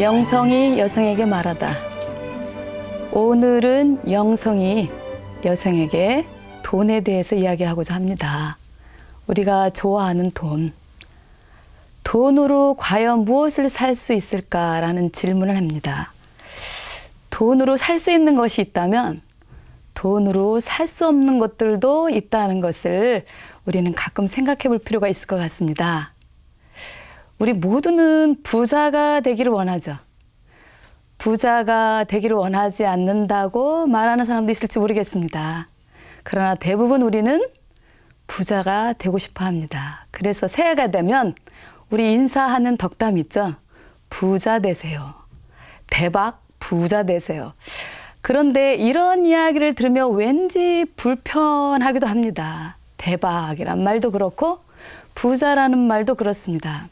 영성이 여성에게 말하다. 오늘은 영성이 여성에게 돈에 대해서 이야기하고자 합니다. 우리가 좋아하는 돈. 돈으로 과연 무엇을 살 수 있을까라는 질문을 합니다. 돈으로 살 수 있는 것이 있다면 돈으로 살 수 없는 것들도 있다는 것을 우리는 가끔 생각해 볼 필요가 있을 것 같습니다. 우리 모두는 부자가 되기를 원하죠. 부자가 되기를 원하지 않는다고 말하는 사람도 있을지 모르겠습니다. 그러나 대부분 우리는 부자가 되고 싶어 합니다. 그래서 새해가 되면 우리 인사하는 덕담 있죠? 부자 되세요. 대박 부자 되세요. 그런데 이런 이야기를 들으며 왠지 불편하기도 합니다. 대박이란 말도 그렇고 부자라는 말도 그렇습니다.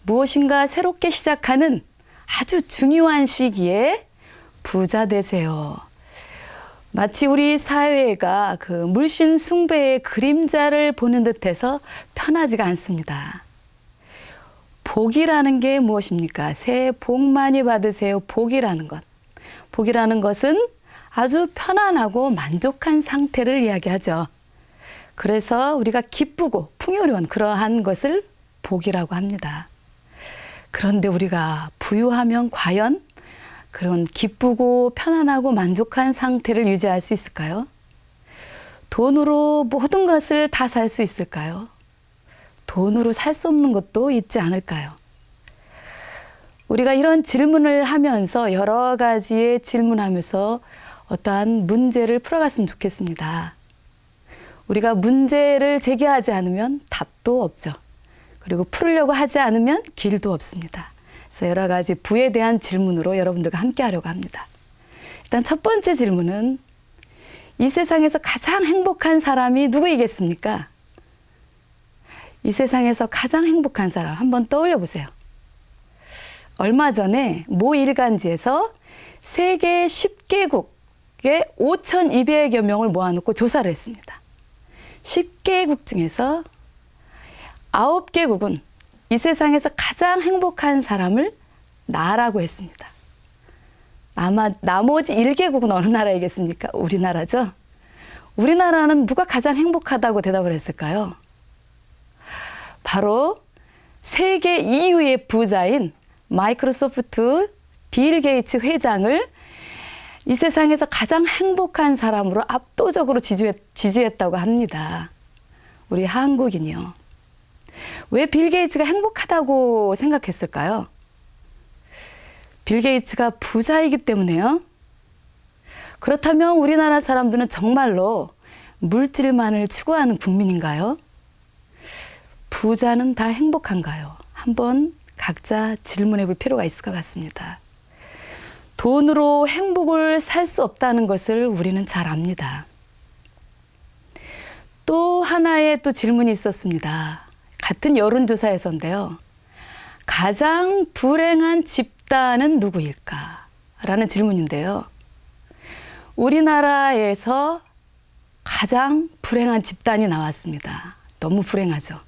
무엇인가 새롭게 시작하는 아주 중요한 시기에 부자 되세요. 마치 우리 사회가 그 물씬 숭배의 그림자를 보는 듯해서 편하지가 않습니다. 복이라는 게 무엇입니까? 새해 복 많이 받으세요. 복이라는 것. 복이라는 것은 아주 편안하고 만족한 상태를 이야기하죠. 그래서 우리가 기쁘고 풍요로운 그러한 것을 복이라고 합니다. 그런데 우리가 부유하면 과연 그런 기쁘고 편안하고 만족한 상태를 유지할 수 있을까요? 돈으로 모든 것을 다 살 수 있을까요? 돈으로 살 수 없는 것도 있지 않을까요? 우리가 이런 질문을 하면서 여러 가지의 질문하면서 어떠한 문제를 풀어갔으면 좋겠습니다. 우리가 문제를 제기하지 않으면 답도 없죠. 그리고 풀으려고 하지 않으면 길도 없습니다. 그래서 여러 가지 부에 대한 질문으로 여러분들과 함께 하려고 합니다. 일단 첫 번째 질문은 이 세상에서 가장 행복한 사람이 누구이겠습니까? 이 세상에서 가장 행복한 사람 한번 떠올려 보세요. 얼마 전에 모 일간지에서 세계 10개국의 5,200여 명을 모아놓고 조사를 했습니다. 10개국 중에서 9개국은 이 세상에서 가장 행복한 사람을 나라고 했습니다. 아마 나머지 1개국은 어느 나라이겠습니까? 우리나라죠? 우리나라는 누가 가장 행복하다고 대답을 했을까요? 바로 세계 2위의 부자인 마이크로소프트 빌 게이츠 회장을 이 세상에서 가장 행복한 사람으로 압도적으로 지지했다고 합니다. 우리 한국인이요. 왜 빌 게이츠가 행복하다고 생각했을까요? 빌 게이츠가 부자이기 때문에요. 그렇다면 우리나라 사람들은 정말로 물질만을 추구하는 국민인가요? 부자는 다 행복한가요? 한번 각자 질문해 볼 필요가 있을 것 같습니다. 돈으로 행복을 살 수 없다는 것을 우리는 잘 압니다. 또 하나의 또 질문이 있었습니다. 같은 여론조사에서인데요. 가장 불행한 집단은 누구일까? 라는 질문인데요. 우리나라에서 가장 불행한 집단이 나왔습니다. 너무 불행하죠.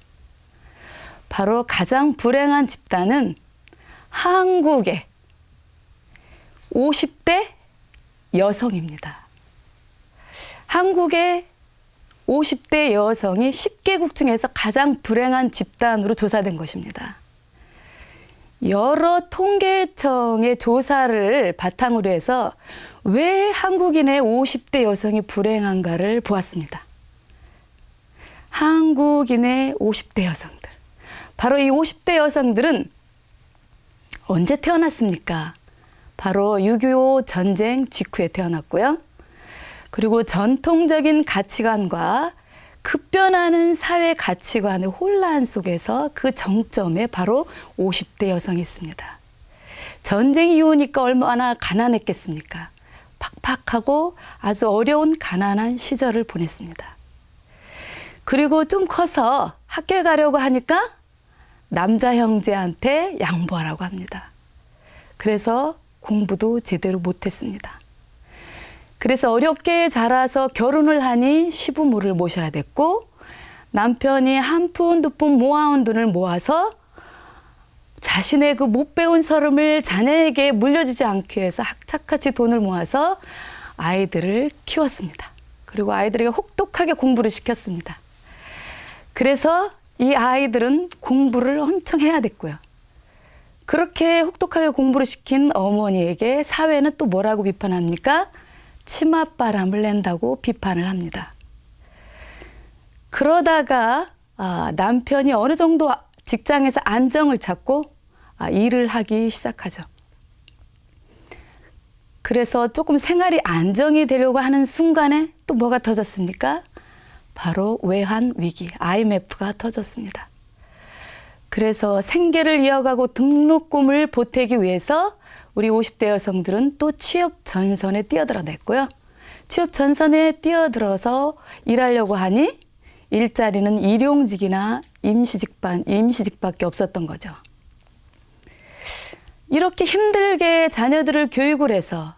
바로 가장 불행한 집단은 한국의 50대 여성입니다. 한국의 50대 여성이 10개국 중에서 가장 불행한 집단으로 조사된 것입니다. 여러 통계청의 조사를 바탕으로 해서 왜 한국인의 50대 여성이 불행한가를 보았습니다. 한국인의 50대 여성들. 바로 이 50대 여성들은 언제 태어났습니까? 바로 6.25 전쟁 직후에 태어났고요. 그리고 전통적인 가치관과 급변하는 사회 가치관의 혼란 속에서 그 정점에 바로 50대 여성이 있습니다. 전쟁 이후니까 얼마나 가난했겠습니까? 팍팍하고 아주 어려운 가난한 시절을 보냈습니다. 그리고 좀 커서 학교에 가려고 하니까 남자 형제한테 양보하라고 합니다. 그래서 공부도 제대로 못했습니다. 그래서 어렵게 자라서 결혼을 하니 시부모를 모셔야 됐고 남편이 한 푼 두 푼 모아온 돈을 모아서 자신의 그 못 배운 서름을 자녀에게 물려주지 않기 위해서 학착같이 돈을 모아서 아이들을 키웠습니다. 그리고 아이들에게 혹독하게 공부를 시켰습니다. 그래서 이 아이들은 공부를 엄청 해야 됐고요. 그렇게 혹독하게 공부를 시킨 어머니에게 사회는 또 뭐라고 비판합니까? 치맛바람을 낸다고 비판을 합니다. 그러다가 남편이 어느 정도 직장에서 안정을 찾고 일을 하기 시작하죠. 그래서 조금 생활이 안정이 되려고 하는 순간에 또 뭐가 터졌습니까? 바로 외환 위기, IMF가 터졌습니다. 그래서 생계를 이어가고 등록금을 보태기 위해서 우리 50대 여성들은 또 취업 전선에 뛰어들어냈고요. 취업 전선에 뛰어들어서 일하려고 하니 일자리는 일용직이나 임시직밖에 없었던 거죠. 이렇게 힘들게 자녀들을 교육을 해서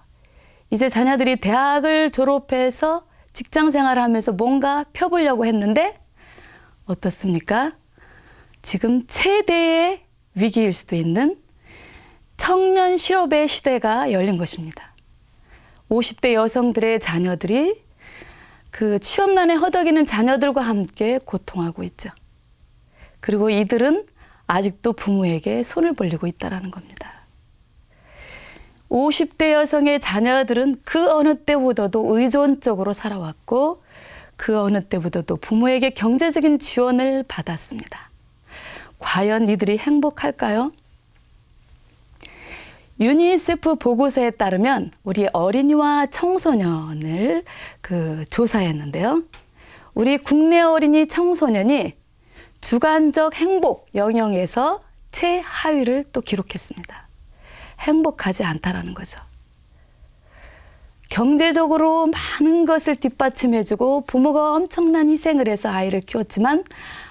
이제 자녀들이 대학을 졸업해서 직장 생활하면서 뭔가 펴보려고 했는데 어떻습니까? 지금 최대의 위기일 수도 있는 청년 실업의 시대가 열린 것입니다. 50대 여성들의 자녀들이 그 취업난에 허덕이는 자녀들과 함께 고통하고 있죠. 그리고 이들은 아직도 부모에게 손을 벌리고 있다는 겁니다. 50대 여성의 자녀들은 그 어느 때보다도 의존적으로 살아왔고 그 어느 때보다도 부모에게 경제적인 지원을 받았습니다. 과연 이들이 행복할까요? 유니세프 보고서에 따르면 우리 어린이와 청소년을 조사했는데요. 우리 국내 어린이 청소년이 주관적 행복 영역에서 최하위를 또 기록했습니다. 행복하지 않다라는 거죠. 경제적으로 많은 것을 뒷받침해주고 부모가 엄청난 희생을 해서 아이를 키웠지만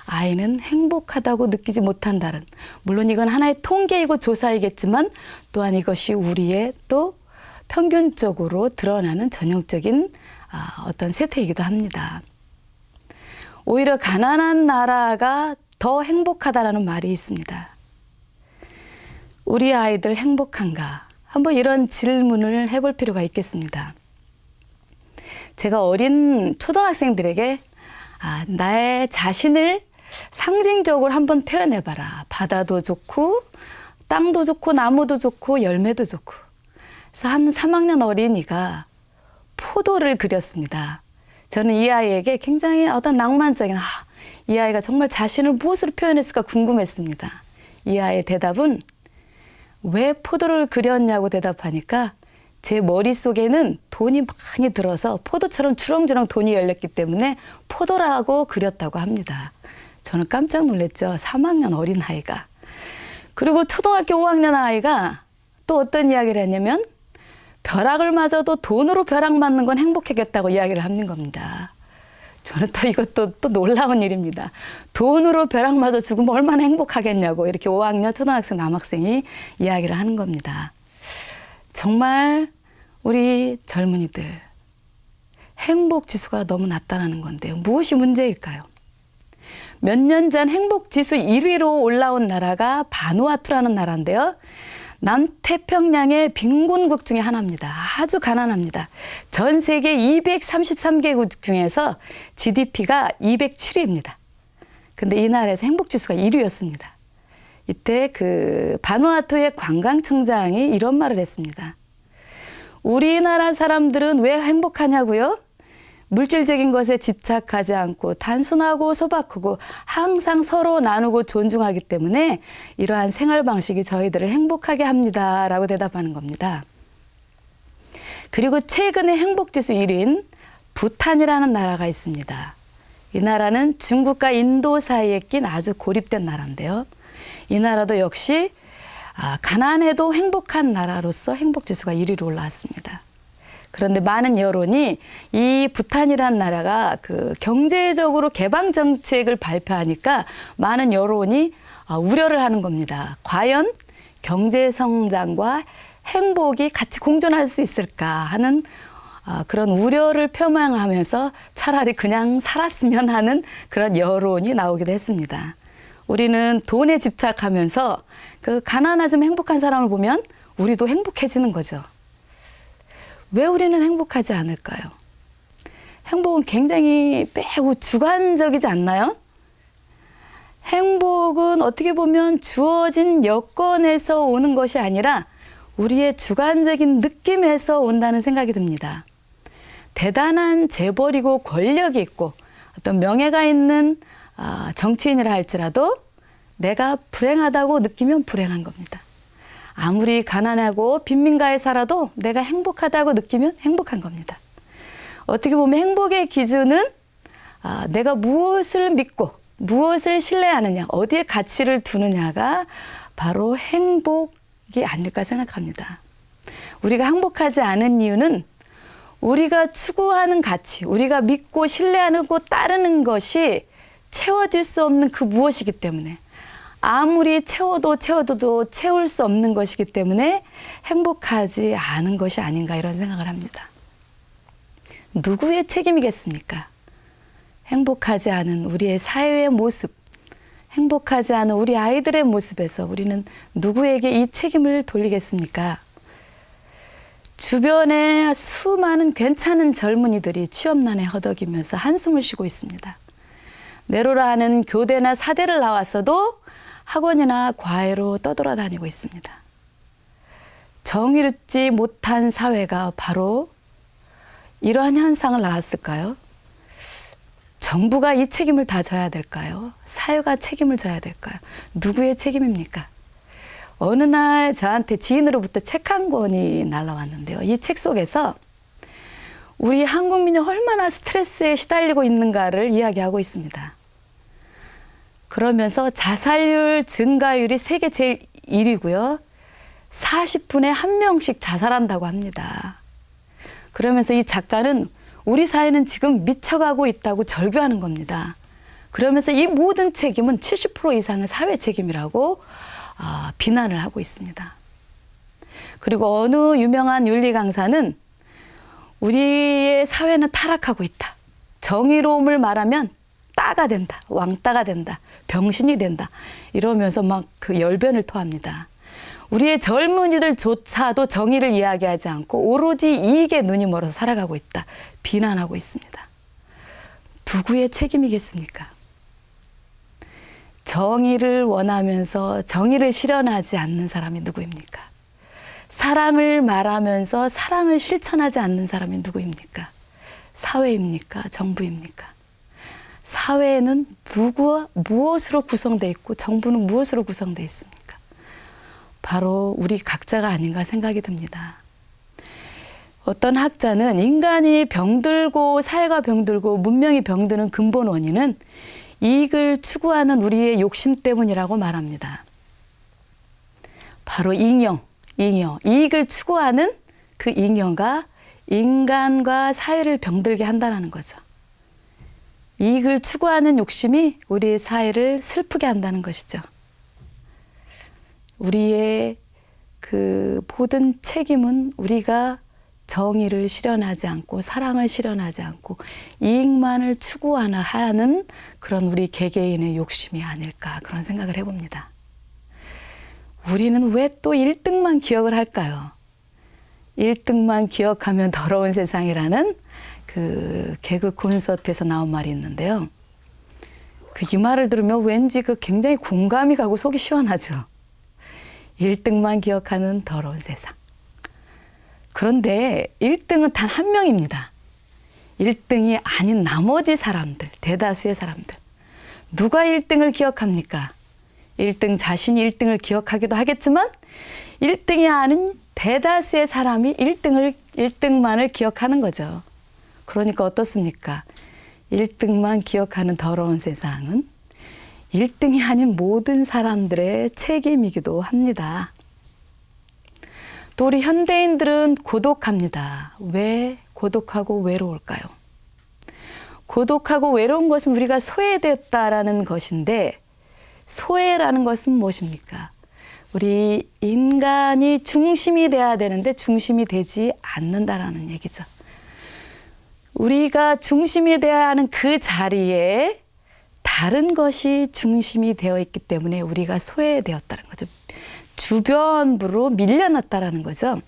아이는 행복하다고 느끼지 못한다는, 물론 이건 하나의 통계이고 조사이겠지만 또한 이것이 우리의 또 평균적으로 드러나는 전형적인 어떤 세태이기도 합니다. 오히려 가난한 나라가 더 행복하다라는 말이 있습니다. 우리 아이들 행복한가? 한번 이런 질문을 해볼 필요가 있겠습니다. 제가 어린 초등학생들에게 나의 자신을 상징적으로 한번 표현해봐라. 바다도 좋고 땅도 좋고 나무도 좋고 열매도 좋고. 그래서 한 3학년 어린이가 포도를 그렸습니다. 저는 이 아이에게 굉장히 어떤 낭만적인 이 아이가 정말 자신을 무엇으로 표현했을까 궁금했습니다. 이 아이의 대답은 왜 포도를 그렸냐고 대답하니까 제 머릿속에는 돈이 많이 들어서 포도처럼 주렁주렁 돈이 열렸기 때문에 포도라고 그렸다고 합니다. 저는 깜짝 놀랐죠. 3학년 어린 아이가. 그리고 초등학교 5학년 아이가 또 어떤 이야기를 했냐면 벼락을 맞아도 돈으로 벼락 맞는 건 행복하겠다고 이야기를 하는 겁니다. 저는 또 이것도 또 놀라운 일입니다. 돈으로 벼락 맞아 죽으면 얼마나 행복하겠냐고 이렇게 5학년 초등학생 남학생이 이야기를 하는 겁니다. 정말 우리 젊은이들 행복 지수가 너무 낮다는 건데요. 무엇이 문제일까요? 몇 년 전 행복 지수 1위로 올라온 나라가 바누아투라는 나라인데요. 남태평양의 빈곤국 중에 하나입니다. 아주 가난합니다. 전 세계 233개국 중에서 GDP가 207위입니다. 근데 이 나라에서 행복지수가 1위였습니다. 이때 바누아투의 관광청장이 이런 말을 했습니다. 우리나라 사람들은 왜 행복하냐고요? 물질적인 것에 집착하지 않고 단순하고 소박하고 항상 서로 나누고 존중하기 때문에 이러한 생활 방식이 저희들을 행복하게 합니다. 라고 대답하는 겁니다. 그리고 최근에 행복지수 1위인 부탄이라는 나라가 있습니다. 이 나라는 중국과 인도 사이에 낀 아주 고립된 나라인데요. 이 나라도 역시 가난해도 행복한 나라로서 행복지수가 1위로 올라왔습니다. 그런데 많은 여론이 이 부탄이라는 나라가 경제적으로 개방 정책을 발표하니까 많은 여론이 우려를 하는 겁니다. 과연 경제 성장과 행복이 같이 공존할 수 있을까 하는 그런 우려를 표명하면서 차라리 그냥 살았으면 하는 그런 여론이 나오기도 했습니다. 우리는 돈에 집착하면서 그 가난하지만 행복한 사람을 보면 우리도 행복해지는 거죠. 왜 우리는 행복하지 않을까요? 행복은 굉장히 매우 주관적이지 않나요? 행복은 어떻게 보면 주어진 여건에서 오는 것이 아니라 우리의 주관적인 느낌에서 온다는 생각이 듭니다. 대단한 재벌이고 권력이 있고 어떤 명예가 있는 정치인이라 할지라도 내가 불행하다고 느끼면 불행한 겁니다. 아무리 가난하고 빈민가에 살아도 내가 행복하다고 느끼면 행복한 겁니다. 어떻게 보면 행복의 기준은 내가 무엇을 믿고 무엇을 신뢰하느냐, 어디에 가치를 두느냐가 바로 행복이 아닐까 생각합니다. 우리가 행복하지 않은 이유는 우리가 추구하는 가치, 우리가 믿고 신뢰하고 따르는 것이 채워질 수 없는 그 무엇이기 때문에, 아무리 채워도 채울 수 없는 것이기 때문에 행복하지 않은 것이 아닌가 이런 생각을 합니다. 누구의 책임이겠습니까? 행복하지 않은 우리의 사회의 모습, 행복하지 않은 우리 아이들의 모습에서 우리는 누구에게 이 책임을 돌리겠습니까? 주변에 수많은 괜찮은 젊은이들이 취업난에 허덕이면서 한숨을 쉬고 있습니다. 내로라 하는 교대나 사대를 나왔어도 학원이나 과외로 떠돌아다니고 있습니다. 정의롭지 못한 사회가 바로 이러한 현상을 낳았을까요? 정부가 이 책임을 다 져야 될까요? 사회가 책임을 져야 될까요? 누구의 책임입니까? 어느 날 저한테 지인으로부터 책 한 권이 날라왔는데요. 이 책 속에서 우리 한국민이 얼마나 스트레스에 시달리고 있는가를 이야기하고 있습니다. 그러면서 자살률 증가율이 세계 제일 1위고요. 40분에 1명씩 자살한다고 합니다. 그러면서 이 작가는 우리 사회는 지금 미쳐가고 있다고 절규하는 겁니다. 그러면서 이 모든 책임은 70% 이상은 사회 책임이라고 비난을 하고 있습니다. 그리고 어느 유명한 윤리 강사는 우리의 사회는 타락하고 있다. 정의로움을 말하면 따가 된다. 왕따가 된다. 병신이 된다. 이러면서 막 그 열변을 토합니다. 우리의 젊은이들조차도 정의를 이야기하지 않고 오로지 이익에 눈이 멀어서 살아가고 있다. 비난하고 있습니다. 누구의 책임이겠습니까? 정의를 원하면서 정의를 실현하지 않는 사람이 누구입니까? 사랑을 말하면서 사랑을 실천하지 않는 사람이 누구입니까? 사회입니까? 정부입니까? 사회는 누구와 무엇으로 구성되어 있고 정부는 무엇으로 구성되어 있습니까? 바로 우리 각자가 아닌가 생각이 듭니다. 어떤 학자는 인간이 병들고 사회가 병들고 문명이 병드는 근본 원인은 이익을 추구하는 우리의 욕심 때문이라고 말합니다. 바로 잉여, 이익을 추구하는 그 잉여가 인간과 사회를 병들게 한다는 거죠. 이익을 추구하는 욕심이 우리의 사회를 슬프게 한다는 것이죠. 우리의 그 모든 책임은 우리가 정의를 실현하지 않고 사랑을 실현하지 않고 이익만을 추구하는 그런 우리 개개인의 욕심이 아닐까 그런 생각을 해봅니다. 우리는 왜 또 1등만 기억을 할까요? 1등만 기억하면 더러운 세상이라는 그 개그 콘서트에서 나온 말이 있는데요. 이 말을 들으면 왠지 굉장히 공감이 가고 속이 시원하죠. 1등만 기억하는 더러운 세상. 그런데 1등은 단 한 명입니다. 1등이 아닌 나머지 사람들, 대다수의 사람들. 누가 1등을 기억합니까? 1등 자신이 1등을 기억하기도 하겠지만 1등이 아닌 대다수의 사람이 1등만을 기억하는 거죠. 그러니까 어떻습니까? 1등만 기억하는 더러운 세상은 1등이 아닌 모든 사람들의 책임이기도 합니다. 또 우리 현대인들은 고독합니다. 왜 고독하고 외로울까요? 고독하고 외로운 것은 우리가 소외됐다라는 것인데 소외라는 것은 무엇입니까? 우리 인간이 중심이 돼야 되는데 중심이 되지 않는다라는 얘기죠. 우리가 중심이 돼야 하는 그 자리에 다른 것이 중심이 되어 있기 때문에 우리가 소외되었다는 거죠. 주변부로 밀려났다라는 거죠.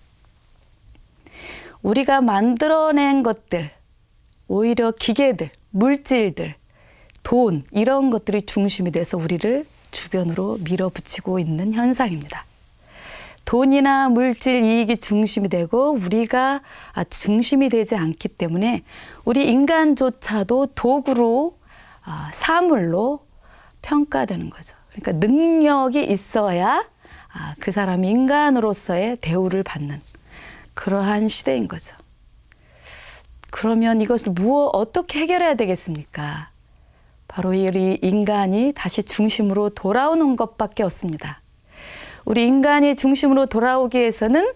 우리가 만들어낸 것들, 오히려 기계들, 물질들, 돈 이런 것들이 중심이 돼서 우리를 주변으로 밀어붙이고 있는 현상입니다. 돈이나 물질 이익이 중심이 되고 우리가 중심이 되지 않기 때문에 우리 인간조차도 도구로 사물로 평가되는 거죠. 그러니까 능력이 있어야 그 사람이 인간으로서의 대우를 받는 그러한 시대인 거죠. 그러면 이것을 어떻게 해결해야 되겠습니까? 바로 우리 인간이 다시 중심으로 돌아오는 것밖에 없습니다. 우리 인간이 중심으로 돌아오기 위해서는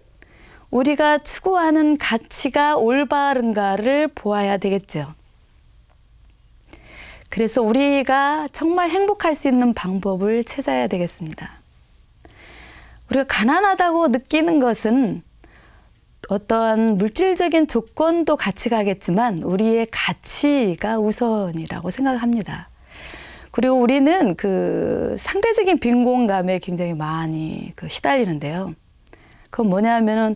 우리가 추구하는 가치가 올바른가를 보아야 되겠죠. 그래서 우리가 정말 행복할 수 있는 방법을 찾아야 되겠습니다. 우리가 가난하다고 느끼는 것은 어떠한 물질적인 조건도 같이 가겠지만 우리의 가치가 우선이라고 생각합니다. 그리고 우리는 그 상대적인 빈곤감에 굉장히 많이 시달리는데요. 그건 뭐냐면은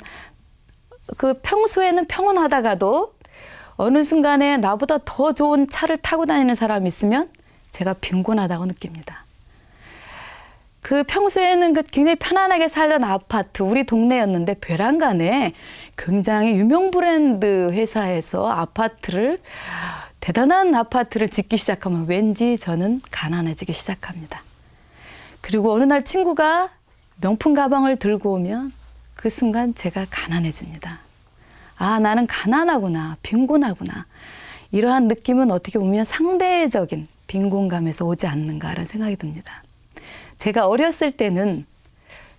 그 평소에는 평온하다가도 어느 순간에 나보다 더 좋은 차를 타고 다니는 사람이 있으면 제가 빈곤하다고 느낍니다. 그 평소에는 굉장히 편안하게 살던 아파트, 우리 동네였는데 베란간에 굉장히 유명 브랜드 회사에서 대단한 아파트를 짓기 시작하면 왠지 저는 가난해지기 시작합니다. 그리고 어느 날 친구가 명품 가방을 들고 오면 그 순간 제가 가난해집니다. 나는 가난하구나, 빈곤하구나. 이러한 느낌은 어떻게 보면 상대적인 빈곤감에서 오지 않는가라는 생각이 듭니다. 제가 어렸을 때는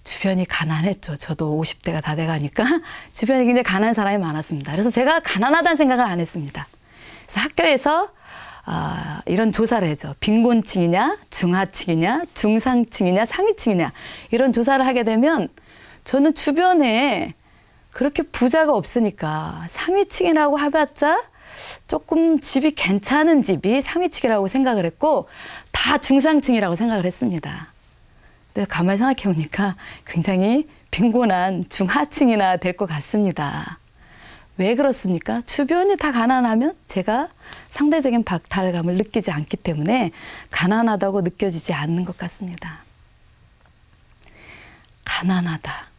주변이 가난했죠. 저도 50대가 다 돼가니까 주변에 굉장히 가난한 사람이 많았습니다. 그래서 제가 가난하다는 생각을 안 했습니다. 그래서 학교에서 이런 조사를 해죠. 빈곤층이냐, 중하층이냐, 중상층이냐, 상위층이냐 이런 조사를 하게 되면 저는 주변에 그렇게 부자가 없으니까 상위층이라고 해봤자 조금 집이 괜찮은 집이 상위층이라고 생각을 했고 다 중상층이라고 생각을 했습니다. 근데 가만히 생각해 보니까 굉장히 빈곤한 중하층이나 될 것 같습니다. 왜 그렇습니까? 주변이 다 가난하면 제가 상대적인 박탈감을 느끼지 않기 때문에 가난하다고 느껴지지 않는 것 같습니다. 가난하다.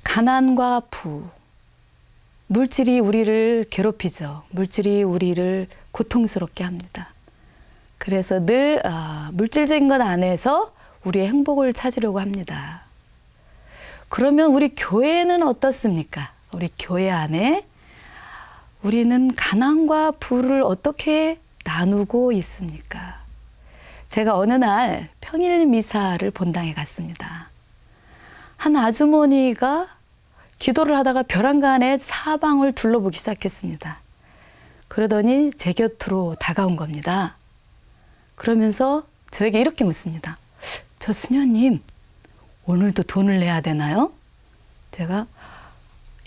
가난과 부. 물질이 우리를 괴롭히죠. 물질이 우리를 고통스럽게 합니다. 그래서 늘 물질적인 것 안에서 우리의 행복을 찾으려고 합니다. 그러면 우리 교회는 어떻습니까? 우리 교회 안에 우리는 가난과 부를 어떻게 나누고 있습니까? 제가 어느 날 평일 미사를 본당에 갔습니다. 한 아주머니가 기도를 하다가 벼랑간에 사방을 둘러보기 시작했습니다. 그러더니 제 곁으로 다가온 겁니다. 그러면서 저에게 이렇게 묻습니다. 저 수녀님, 오늘도 돈을 내야 되나요? 제가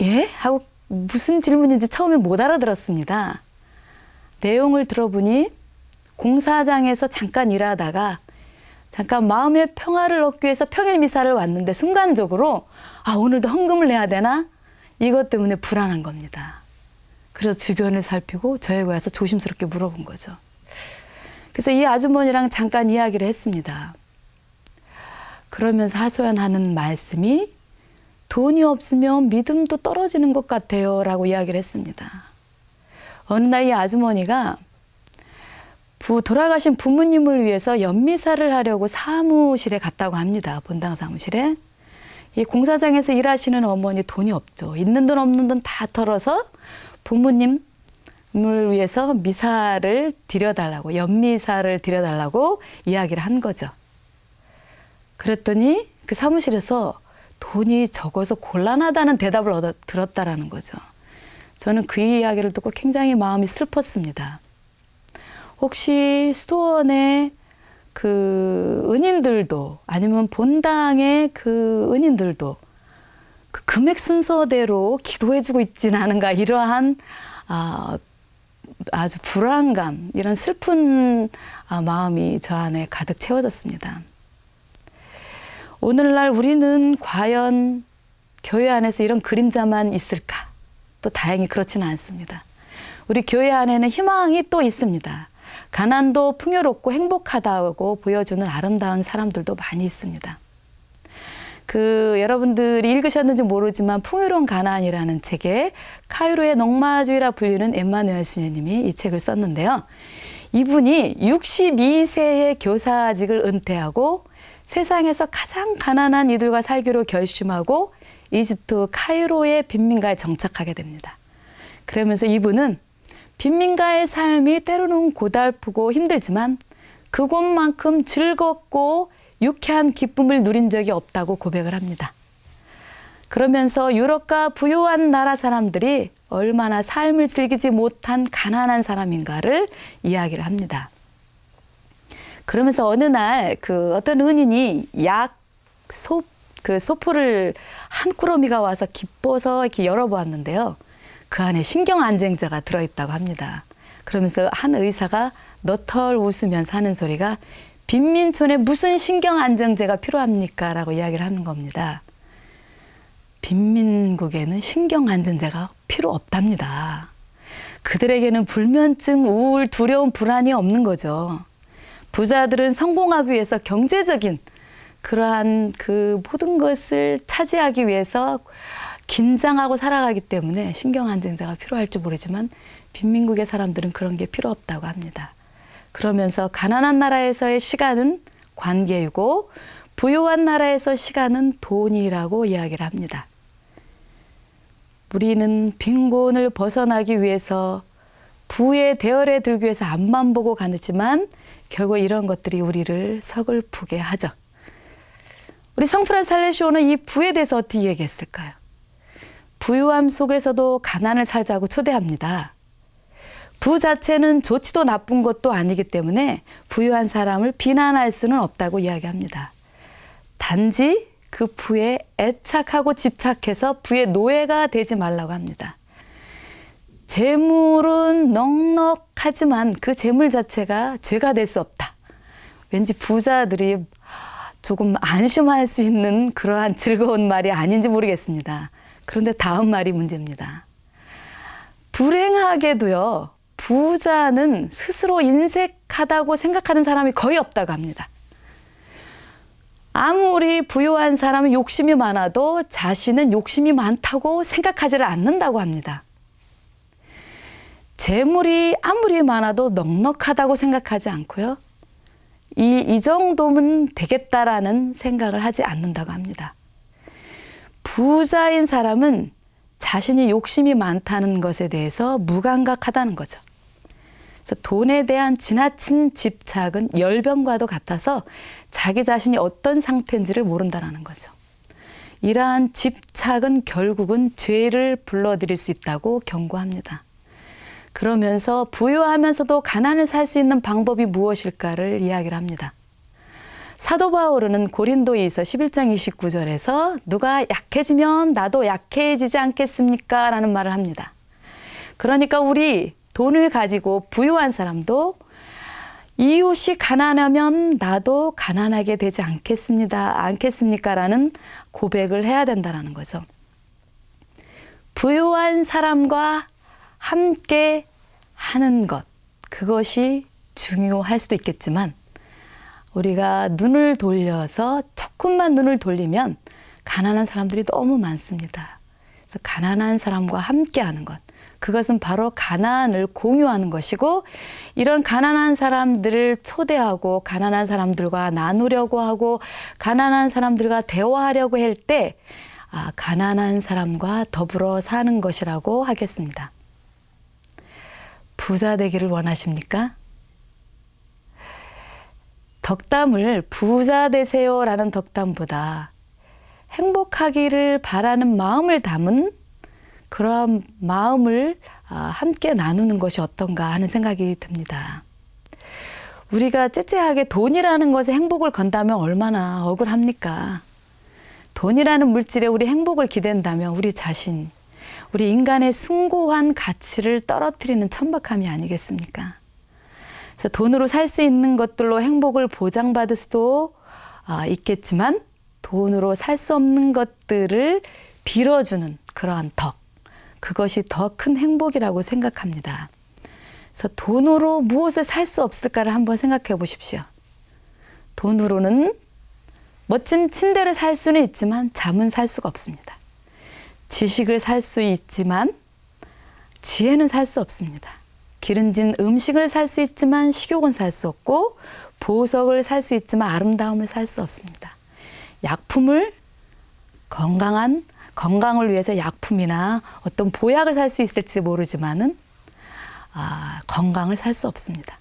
예? 하고 무슨 질문인지 처음에 못 알아들었습니다. 내용을 들어보니 공사장에서 잠깐 일하다가 잠깐 마음의 평화를 얻기 위해서 평일 미사를 왔는데 순간적으로 오늘도 헌금을 내야 되나? 이것 때문에 불안한 겁니다. 그래서 주변을 살피고 저에게 와서 조심스럽게 물어본 거죠. 그래서 이 아주머니랑 잠깐 이야기를 했습니다. 그러면서 하소연하는 말씀이 돈이 없으면 믿음도 떨어지는 것 같아요 라고 이야기를 했습니다. 어느 날 이 아주머니가 돌아가신 부모님을 위해서 연미사를 하려고 사무실에 갔다고 합니다. 본당 사무실에. 이 공사장에서 일하시는 어머니 돈이 없죠. 있는 돈 없는 돈 다 털어서 부모님을 위해서 미사를 드려달라고, 연미사를 드려달라고 이야기를 한 거죠. 그랬더니 그 사무실에서 돈이 적어서 곤란하다는 대답을 들었다라는 거죠. 저는 그 이야기를 듣고 굉장히 마음이 슬펐습니다. 혹시 수도원의 그 은인들도 아니면 본당의 그 은인들도 그 금액 순서대로 기도해주고 있지는 않은가 이러한 아주 불안감, 이런 슬픈 마음이 저 안에 가득 채워졌습니다. 오늘날 우리는 과연 교회 안에서 이런 그림자만 있을까? 또 다행히 그렇지는 않습니다. 우리 교회 안에는 희망이 또 있습니다. 가난도 풍요롭고 행복하다고 보여주는 아름다운 사람들도 많이 있습니다. 여러분들이 읽으셨는지 모르지만 풍요로운 가나안이라는 책에 카이로의 농마주의라 불리는 엠마누엘 수녀님이 이 책을 썼는데요. 이분이 62세의 교사직을 은퇴하고 세상에서 가장 가난한 이들과 살기로 결심하고 이집트 카이로의 빈민가에 정착하게 됩니다. 그러면서 이분은 빈민가의 삶이 때로는 고달프고 힘들지만 그곳만큼 즐겁고 유쾌한 기쁨을 누린 적이 없다고 고백을 합니다. 그러면서 유럽과 부유한 나라 사람들이 얼마나 삶을 즐기지 못한 가난한 사람인가를 이야기를 합니다. 그러면서 어느 날 어떤 은인이 소포를 한 꾸러미가 와서 기뻐서 이렇게 열어보았는데요. 그 안에 신경안정제가 들어있다고 합니다. 그러면서 한 의사가 너털 웃으면서 하는 소리가 빈민촌에 무슨 신경안정제가 필요합니까? 라고 이야기를 하는 겁니다. 빈민국에는 신경안정제가 필요 없답니다. 그들에게는 불면증, 우울, 두려움, 불안이 없는 거죠. 부자들은 성공하기 위해서 경제적인 그러한 모든 것을 차지하기 위해서 긴장하고 살아가기 때문에 신경안정제가 필요할지 모르지만 빈민국의 사람들은 그런 게 필요 없다고 합니다. 그러면서 가난한 나라에서의 시간은 관계이고 부유한 나라에서 시간은 돈이라고 이야기를 합니다. 우리는 빈곤을 벗어나기 위해서 부의 대열에 들기 위해서 앞만 보고 가지만 결국 이런 것들이 우리를 서글프게 하죠. 우리 성프란 살레시오는 이 부에 대해서 어떻게 얘기했을까요? 부유함 속에서도 가난을 살자고 초대합니다. 부 자체는 좋지도 나쁜 것도 아니기 때문에 부유한 사람을 비난할 수는 없다고 이야기합니다. 단지 그 부에 애착하고 집착해서 부의 노예가 되지 말라고 합니다. 재물은 넉넉하지만 그 재물 자체가 죄가 될 수 없다. 왠지 부자들이 조금 안심할 수 있는 그러한 즐거운 말이 아닌지 모르겠습니다. 그런데 다음 말이 문제입니다. 불행하게도요, 부자는 스스로 인색하다고 생각하는 사람이 거의 없다고 합니다. 아무리 부유한 사람은 욕심이 많아도 자신은 욕심이 많다고 생각하지를 않는다고 합니다. 재물이 아무리 많아도 넉넉하다고 생각하지 않고요. 이 정도면 되겠다라는 생각을 하지 않는다고 합니다. 부자인 사람은 자신이 욕심이 많다는 것에 대해서 무감각하다는 거죠. 그래서 돈에 대한 지나친 집착은 열병과도 같아서 자기 자신이 어떤 상태인지를 모른다는 거죠. 이러한 집착은 결국은 죄를 불러들일 수 있다고 경고합니다. 그러면서 부유하면서도 가난을 살 수 있는 방법이 무엇일까를 이야기를 합니다. 사도 바울은 고린도이서 11장 29절에서 누가 약해지면 나도 약해지지 않겠습니까? 라는 말을 합니다. 그러니까 우리 돈을 가지고 부유한 사람도 이웃이 가난하면 나도 가난하게 되지 않겠습니까? 라는 고백을 해야 된다는 거죠. 부유한 사람과 함께 하는 것, 그것이 중요할 수도 있겠지만 우리가 눈을 돌려서 조금만 눈을 돌리면 가난한 사람들이 너무 많습니다. 그래서 가난한 사람과 함께 하는 것, 그것은 바로 가난을 공유하는 것이고 이런 가난한 사람들을 초대하고 가난한 사람들과 나누려고 하고 가난한 사람들과 대화하려고 할 때 가난한 사람과 더불어 사는 것이라고 하겠습니다. 부자 되기를 원하십니까? 덕담을 부자 되세요라는 덕담보다 행복하기를 바라는 마음을 담은 그러한 마음을 함께 나누는 것이 어떤가 하는 생각이 듭니다. 우리가 째째하게 돈이라는 것에 행복을 건다면 얼마나 억울합니까? 돈이라는 물질에 우리 행복을 기댄다면 우리 자신, 우리 인간의 숭고한 가치를 떨어뜨리는 천박함이 아니겠습니까? 그래서 돈으로 살 수 있는 것들로 행복을 보장받을 수도 있겠지만 돈으로 살 수 없는 것들을 빌어주는 그러한 덕, 그것이 더 큰 행복이라고 생각합니다. 그래서 돈으로 무엇을 살 수 없을까를 한번 생각해 보십시오. 돈으로는 멋진 침대를 살 수는 있지만 잠은 살 수가 없습니다. 지식을 살 수 있지만 지혜는 살 수 없습니다. 기름진 음식을 살 수 있지만 식욕은 살 수 없고 보석을 살 수 있지만 아름다움을 살 수 없습니다. 약품을 건강을 위해서 약품이나 어떤 보약을 살 수 있을지 모르지만은 건강을 살 수 없습니다.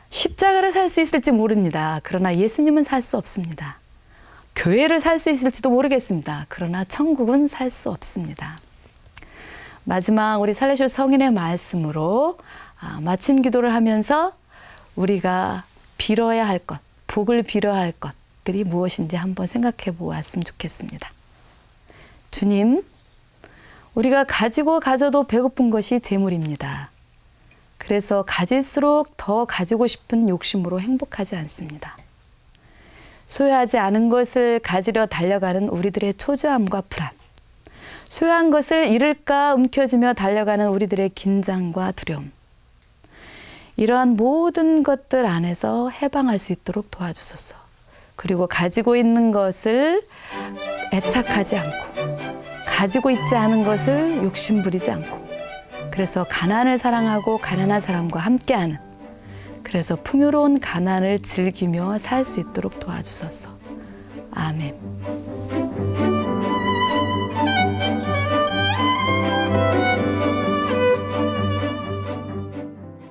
십자가를 살 수 있을지 모릅니다. 그러나 예수님은 살 수 없습니다. 교회를 살 수 있을지도 모르겠습니다. 그러나 천국은 살 수 없습니다. 마지막 우리 살레쇼 성인의 말씀으로 마침 기도를 하면서 우리가 빌어야 할 것, 복을 빌어야 할 것들이 무엇인지 한번 생각해 보았으면 좋겠습니다. 주님, 우리가 가지고 가져도 배고픈 것이 재물입니다. 그래서 가질수록 더 가지고 싶은 욕심으로 행복하지 않습니다. 소유하지 않은 것을 가지려 달려가는 우리들의 초조함과 불안, 소유한 것을 잃을까 움켜쥐며 달려가는 우리들의 긴장과 두려움, 이러한 모든 것들 안에서 해방할 수 있도록 도와주소서. 그리고 가지고 있는 것을 애착하지 않고 가지고 있지 않은 것을 욕심부리지 않고 그래서 가난을 사랑하고 가난한 사람과 함께하는 그래서 풍요로운 가난을 즐기며 살 수 있도록 도와주소서. 아멘.